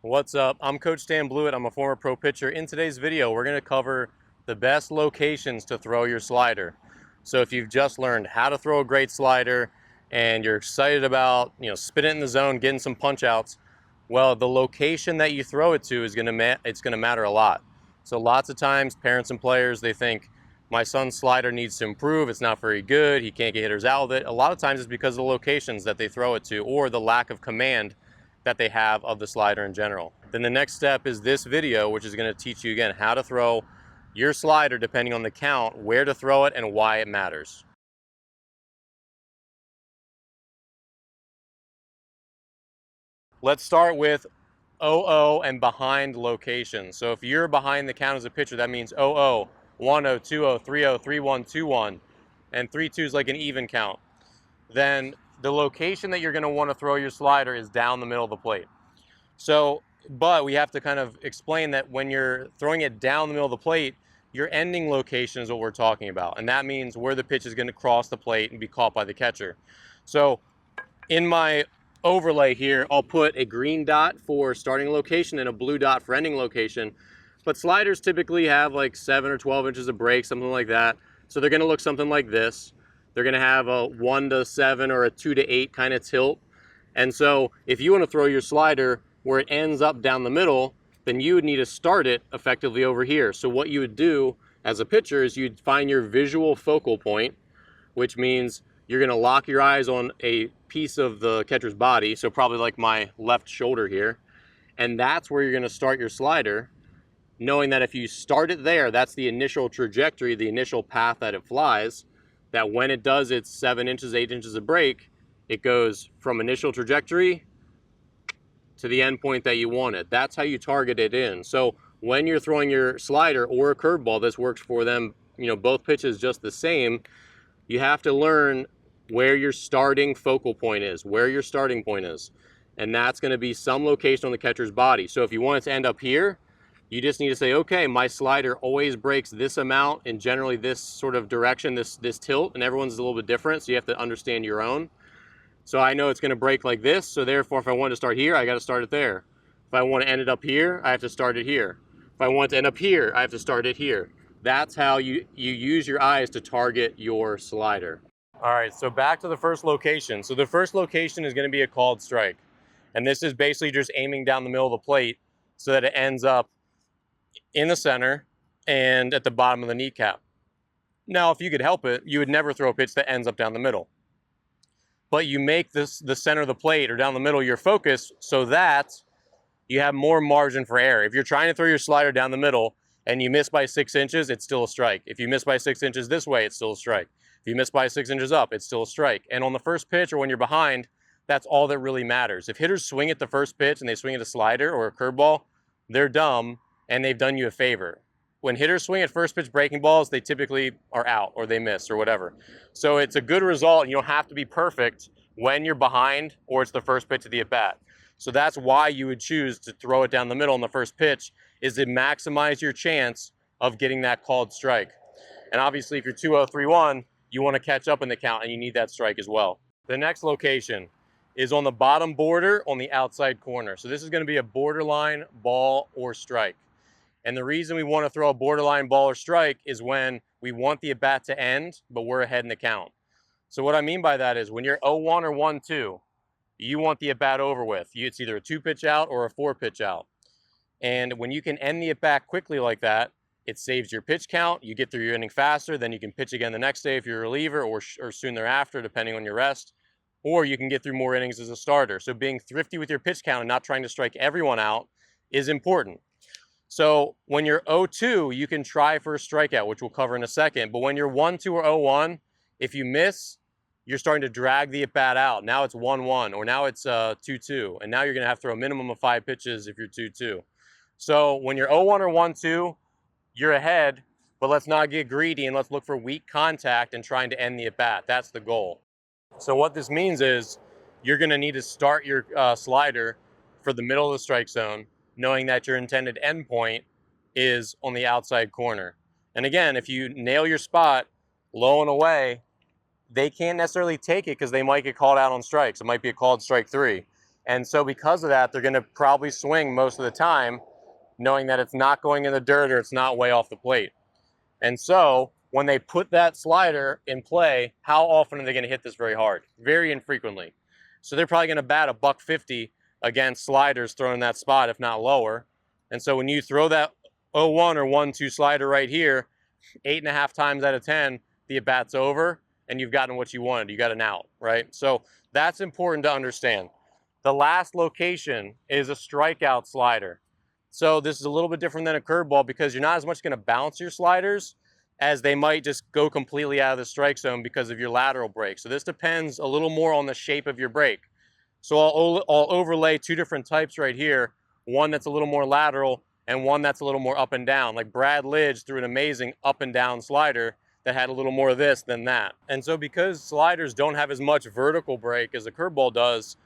What's up? I'm Coach Stan Blewett. I'm a former pro pitcher. In today's video, we're going to cover the best locations to throw your slider. So if you've just learned how to throw a great slider and you're excited about, spin it in the zone, getting some punch outs, well, the location that you throw it to is going to matter a lot. So lots of times parents and players, they think my son's slider needs to improve. It's not very good. He can't get hitters out with it. A lot of times it's because of the locations that they throw it to or the lack of command that they have of the slider in general. Then the next step is this video, which is going to teach you again how to throw your slider depending on the count, where to throw it, and why it matters. Let's start with 0-0 and behind locations. So if you're behind the count as a pitcher, that means 0-0, 1-0, 2-0, 3-0, 3-1, 2-1, and 3-2 is like an even count. Then the location that you're going to want to throw your slider is down the middle of the plate. So, but we have to kind of explain that when you're throwing it down the middle of the plate, your ending location is what we're talking about. And that means where the pitch is going to cross the plate and be caught by the catcher. So in my overlay here, I'll put a green dot for starting location and a blue dot for ending location. But sliders typically have like 7 or 12 inches of break, something like that. So they're going to look something like this. They're going to have a 1 to 7 or a 2 to 8 kind of tilt. And so if you want to throw your slider where it ends up down the middle, then you would need to start it effectively over here. So what you would do as a pitcher is you'd find your visual focal point, which means you're going to lock your eyes on a piece of the catcher's body, so probably like my left shoulder here, and that's where you're going to start your slider, knowing that if you start it there, that's the initial trajectory, the initial path that it flies, that when it does its 7 inches, 8 inches of break, it goes from initial trajectory to the end point that you want it. That's how you target it in. So when you're throwing your slider or a curveball, this works for them, both pitches just the same, you have to learn where your starting focal point is, where your starting point is. And that's going to be some location on the catcher's body. So if you want it to end up here, you just need to say, okay, my slider always breaks this amount in generally this sort of direction, this tilt, and everyone's a little bit different, so you have to understand your own. So I know it's going to break like this, so therefore if I want to start here, I got to start it there. If I want to end it up here, I have to start it here. If I want it to end up here, I have to start it here. That's how you use your eyes to target your slider. All right, so back to the first location. So the first location is going to be a called strike. And this is basically just aiming down the middle of the plate so that it ends up in the center and at the bottom of the kneecap. Now, if you could help it, you would never throw a pitch that ends up down the middle. But you make this the center of the plate or down the middle your focus so that you have more margin for error. If you're trying to throw your slider down the middle and you miss by 6 inches, it's still a strike. If you miss by 6 inches this way, it's still a strike. If you miss by 6 inches up, it's still a strike. And on the first pitch or when you're behind, that's all that really matters. If hitters swing at the first pitch and they swing at a slider or a curveball, they're dumb and they've done you a favor. When hitters swing at first pitch breaking balls, they typically are out or they miss or whatever. So it's a good result. You don't have to be perfect when you're behind or it's the first pitch of the at-bat. So that's why you would choose to throw it down the middle in the first pitch, is to maximize your chance of getting that called strike. And obviously if you're 2-0, 3-1, you want to catch up in the count and you need that strike as well. The next location is on the bottom border on the outside corner. So this is going to be a borderline ball or strike. And the reason we want to throw a borderline ball or strike is when we want the at-bat to end, but we're ahead in the count. So what I mean by that is when you're 0-1 or 1-2, you want the at-bat over with. It's either a 2-pitch out or a 4-pitch out. And when you can end the at-bat quickly like that, it saves your pitch count. You get through your inning faster. Then you can pitch again the next day if you're a reliever or soon thereafter, depending on your rest. Or you can get through more innings as a starter. So being thrifty with your pitch count and not trying to strike everyone out is important. So when you're 0-2, you can try for a strikeout, which we'll cover in a second. But when you're 1-2 or 0-1, if you miss, you're starting to drag the at-bat out. Now it's 1-1, or now it's 2-2. And now you're going to have to throw a minimum of 5 pitches if you're 2-2. So when you're 0-1 or 1-2, you're ahead, but let's not get greedy and let's look for weak contact and trying to end the at-bat. That's the goal. So what this means is you're going to need to start your slider for the middle of the strike zone, knowing that your intended endpoint is on the outside corner. And again, if you nail your spot low and away, they can't necessarily take it because they might get called out on strikes. It might be a called strike 3. And so because of that, they're going to probably swing most of the time, knowing that it's not going in the dirt or it's not way off the plate. And so when they put that slider in play, how often are they going to hit this very hard? Very infrequently. So they're probably going to bat a $150 against sliders thrown in that spot, if not lower. And so when you throw that 0-1 or 1-2 slider right here, 8.5 times out of 10, the at bat's over and you've gotten what you wanted. You got an out, right? So that's important to understand. The last location is a strikeout slider. So this is a little bit different than a curveball because you're not as much going to bounce your sliders as they might just go completely out of the strike zone because of your lateral break. So this depends a little more on the shape of your break. So I'll overlay two different types right here, one that's a little more lateral and one that's a little more up and down. Like Brad Lidge threw an amazing up and down slider that had a little more of this than that. And so because sliders don't have as much vertical break as a curveball does,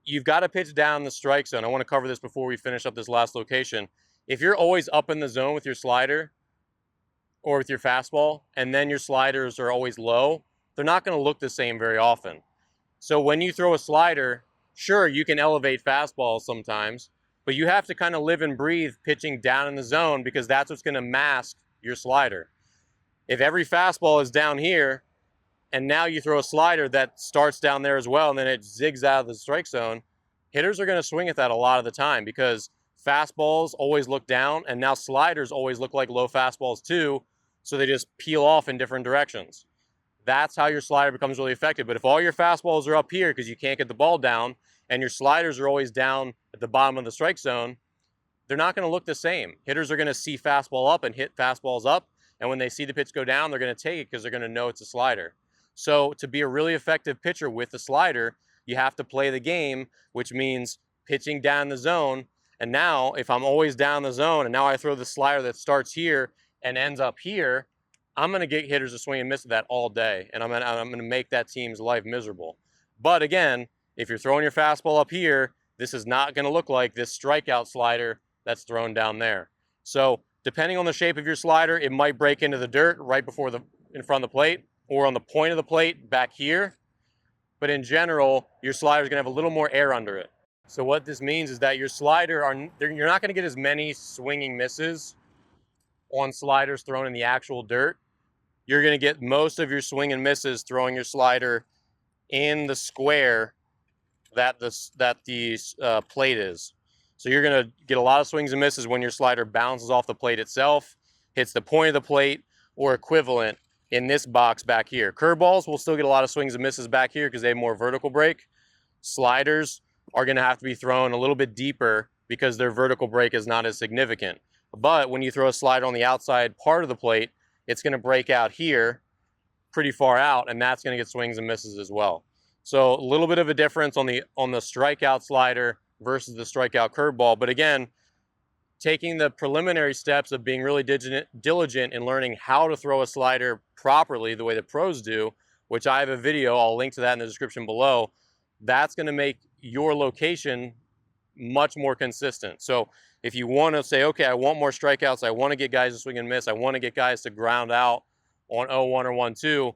you've got to pitch down the strike zone. I want to cover this before we finish up this last location. If you're always up in the zone with your slider or with your fastball, and then your sliders are always low, they're not going to look the same very often. So when you throw a slider, sure, you can elevate fastballs sometimes, but you have to kind of live and breathe pitching down in the zone because that's what's going to mask your slider. If every fastball is down here, and now you throw a slider that starts down there as well, and then it zigs out of the strike zone, hitters are going to swing at that a lot of the time because fastballs always look down, and now sliders always look like low fastballs too, so they just peel off in different directions. That's how your slider becomes really effective. But if all your fastballs are up here because you can't get the ball down, and your sliders are always down at the bottom of the strike zone, they're not going to look the same. Hitters are going to see fastball up and hit fastballs up, and when they see the pitch go down, they're going to take it because they're going to know it's a slider. So to be a really effective pitcher with the slider, you have to play the game, which means pitching down the zone. And now if I'm always down the zone and now I throw the slider that starts here and ends up here, I'm going to get hitters to swing and miss that all day. And I'm going to make that team's life miserable. But again, if you're throwing your fastball up here, this is not going to look like this strikeout slider that's thrown down there. So depending on the shape of your slider, it might break into the dirt right before in front of the plate, or on the point of the plate back here. But in general, your slider is going to have a little more air under it. So what this means is that your slider, you're not going to get as many swinging misses on sliders thrown in the actual dirt. You're going to get most of your swing and misses throwing your slider in the square that the plate is. So you're going to get a lot of swings and misses when your slider bounces off the plate itself, hits the point of the plate, or equivalent in this box back here. Curveballs will still get a lot of swings and misses back here because they have more vertical break. Sliders are going to have to be thrown a little bit deeper because their vertical break is not as significant. But when you throw a slider on the outside part of the plate, it's going to break out here pretty far out, and that's going to get swings and misses as well. So a little bit of a difference on the strikeout slider versus the strikeout curveball. But again, taking the preliminary steps of being really diligent in learning how to throw a slider properly the way the pros do, which I have a video, I'll link to that in the description below, that's going to make your location much more consistent. So if you want to say, okay, I want more strikeouts, I want to get guys to swing and miss, I want to get guys to ground out on 0-1 or 1-2,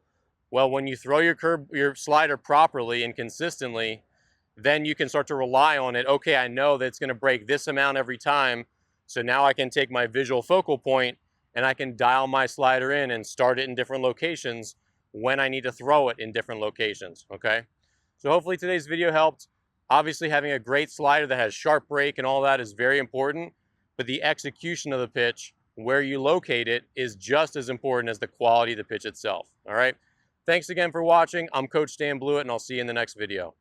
well, when you throw your slider properly and consistently, then you can start to rely on it. Okay, I know that it's going to break this amount every time, so now I can take my visual focal point and I can dial my slider in and start it in different locations when I need to throw it in different locations, okay? So hopefully today's video helped. Obviously having a great slider that has sharp break and all that is very important, but the execution of the pitch, where you locate it, is just as important as the quality of the pitch itself, all right? Thanks again for watching. I'm Coach Stan Blewett, and I'll see you in the next video.